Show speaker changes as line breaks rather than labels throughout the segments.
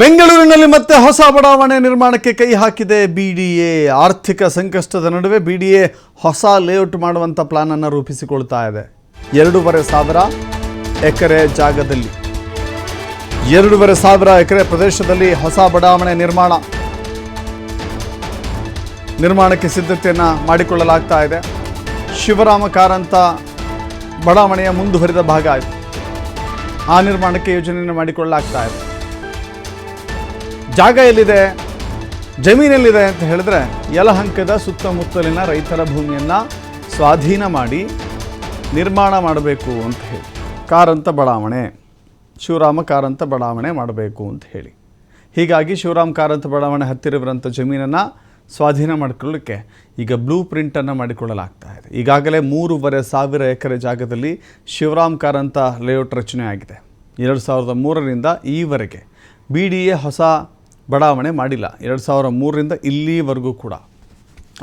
ಬೆಂಗಳೂರಿನಲ್ಲಿ ಮತ್ತೆ ಹೊಸ ಬಡಾವಣೆ ನಿರ್ಮಾಣಕ್ಕೆ ಕೈ ಹಾಕಿದೆ ಬಿಡಿಎ. ಆರ್ಥಿಕ ಸಂಕಷ್ಟದ ನಡುವೆ ಬಿಡಿಎ ಹೊಸ ಲೇಔಟ್ ಮಾಡುವಂಥ ಪ್ಲಾನ್ ಅನ್ನು ರೂಪಿಸಿಕೊಳ್ತಾ ಇದೆ. 2,500 ಎಕರೆ ಜಾಗದಲ್ಲಿ 2,500 ಎಕರೆ ಪ್ರದೇಶದಲ್ಲಿ ಹೊಸ ಬಡಾವಣೆ ನಿರ್ಮಾಣಕ್ಕೆ ಸಿದ್ಧತೆಯನ್ನು ಮಾಡಿಕೊಳ್ಳಲಾಗ್ತಾ ಇದೆ. ಶಿವರಾಮ ಕಾರಂತ ಬಡಾವಣೆಯ ಮುಂದುವರಿದ ಭಾಗ ಇದೆ. ಆ ನಿರ್ಮಾಣಕ್ಕೆ ಯೋಜನೆಯನ್ನು ಮಾಡಿಕೊಳ್ಳಲಾಗ್ತಾ ಇದೆ. ಜಾಗ ಎಲ್ಲಿದೆ, ಜಮೀನೆಲ್ಲಿದೆ ಅಂತ ಹೇಳಿದ್ರೆ ಯಲಹಂಕದ ಸುತ್ತಮುತ್ತಲಿನ ರೈತರ ಭೂಮಿಯನ್ನು ಸ್ವಾಧೀನ ಮಾಡಿ ನಿರ್ಮಾಣ ಮಾಡಬೇಕು ಅಂತ ಹೇಳಿ ಶಿವರಾಮ ಕಾರಂತ ಬಡಾವಣೆ ಮಾಡಬೇಕು ಅಂತ ಹೇಳಿ. ಹೀಗಾಗಿ ಶಿವರಾಮ ಕಾರಂತ ಬಡಾವಣೆ ಹತ್ತಿರವಿರುವಂಥ ಜಮೀನನ್ನು ಸ್ವಾಧೀನ ಮಾಡಿಕೊಳ್ಳಲಿಕ್ಕೆ ಈಗ ಬ್ಲೂ ಪ್ರಿಂಟನ್ನು ಮಾಡಿಕೊಳ್ಳಲಾಗ್ತಾ ಇದೆ. ಈಗಾಗಲೇ 3,500 ಎಕರೆ ಜಾಗದಲ್ಲಿ ಶಿವರಾಮ ಕಾರಂತ ಲೇಔಟ್ ರಚನೆ ಆಗಿದೆ. 2003ರಿಂದ ಈವರೆಗೆ ಬಿಡಿಎ ಹೊಸ ಬಡಾವಣೆ ಮಾಡಿಲ್ಲ. 2003ರಿಂದ ಇಲ್ಲಿವರೆಗೂ ಕೂಡ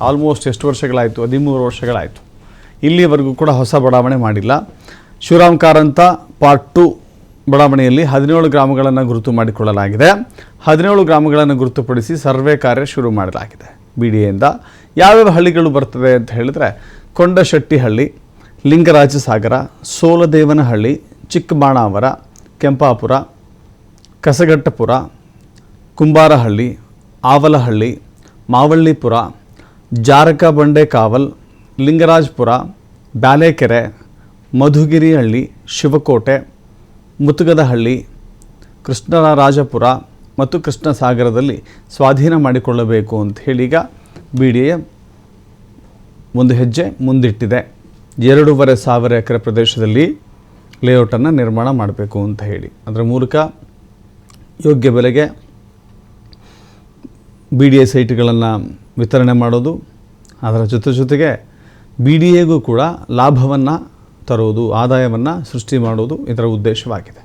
ಆಲ್ಮೋಸ್ಟ್ ಎಷ್ಟು ವರ್ಷಗಳಾಯಿತು, 13 ವರ್ಷಗಳಾಯಿತು. ಇಲ್ಲಿವರೆಗೂ ಕೂಡ ಹೊಸ ಬಡಾವಣೆ ಮಾಡಿಲ್ಲ. ಶಿವರಾಮ ಕಾರಂತ ಪಾರ್ಟ್ 2 ಬಡಾವಣೆಯಲ್ಲಿ 17 ಗ್ರಾಮಗಳನ್ನು ಗುರುತು ಮಾಡಿಕೊಳ್ಳಲಾಗಿದೆ. 17 ಗ್ರಾಮಗಳನ್ನು ಗುರುತುಪಡಿಸಿ ಸರ್ವೆ ಕಾರ್ಯ ಶುರು ಮಾಡಲಾಗಿದೆ. ಬಿಡಿಎಯಿಂದ ಯಾವ್ಯಾವ ಹಳ್ಳಿಗಳು ಬರ್ತದೆ ಅಂತ ಹೇಳಿದ್ರೆ ಕೊಂಡಶೆಟ್ಟಿಹಳ್ಳಿ, ಲಿಂಗರಾಜಸಾಗರ, ಸೋಲದೇವನಹಳ್ಳಿ, ಚಿಕ್ಕಬಾಣಾವರ, ಕೆಂಪಾಪುರ, ಕಸಗಟ್ಟಪುರ, ಕುಂಬಾರಹಳ್ಳಿ, ಆವಲಹಳ್ಳಿ, ಮಾವಳ್ಳಿಪುರ, ಜಾರಕಬಂಡೆಕಾವಲ್, ಲಿಂಗರಾಜಪುರ, ಬ್ಯಾಲೆಕೆರೆ, ಮಧುಗಿರಿಹಳ್ಳಿ, ಶಿವಕೋಟೆ, ಮುತುಗದಹಳ್ಳಿ, ಕೃಷ್ಣರಾಜಪುರ ಮತ್ತು ಕೃಷ್ಣಸಾಗರದಲ್ಲಿ ಸ್ವಾಧೀನ ಮಾಡಿಕೊಳ್ಳಬೇಕು ಅಂತ ಹೇಳಿ ಈಗ ಬಿಡಿಎ ಒಂದು ಹೆಜ್ಜೆ ಮುಂದಿಟ್ಟಿದೆ. 2,500 ಎಕರೆ ಪ್ರದೇಶದಲ್ಲಿ ಲೇಔಟನ್ನು ನಿರ್ಮಾಣ ಮಾಡಬೇಕು ಅಂತ ಹೇಳಿ ಅದರ ಮೂಲಕ ಯೋಗ್ಯ ಬೆಲೆಗೆ ಬಿಡಿಎ ಸೈಟ್ಗಳನ್ನು ವಿತರಣೆ ಮಾಡೋದು, ಅದರ ಜೊತೆಗೆ ಬಿಡಿಎಗೂ ಕೂಡ ಲಾಭವನ್ನು ತರುವುದು, ಆದಾಯವನ್ನು ಸೃಷ್ಟಿ ಮಾಡುವುದು ಇದರ ಉದ್ದೇಶವಾಗಿದೆ.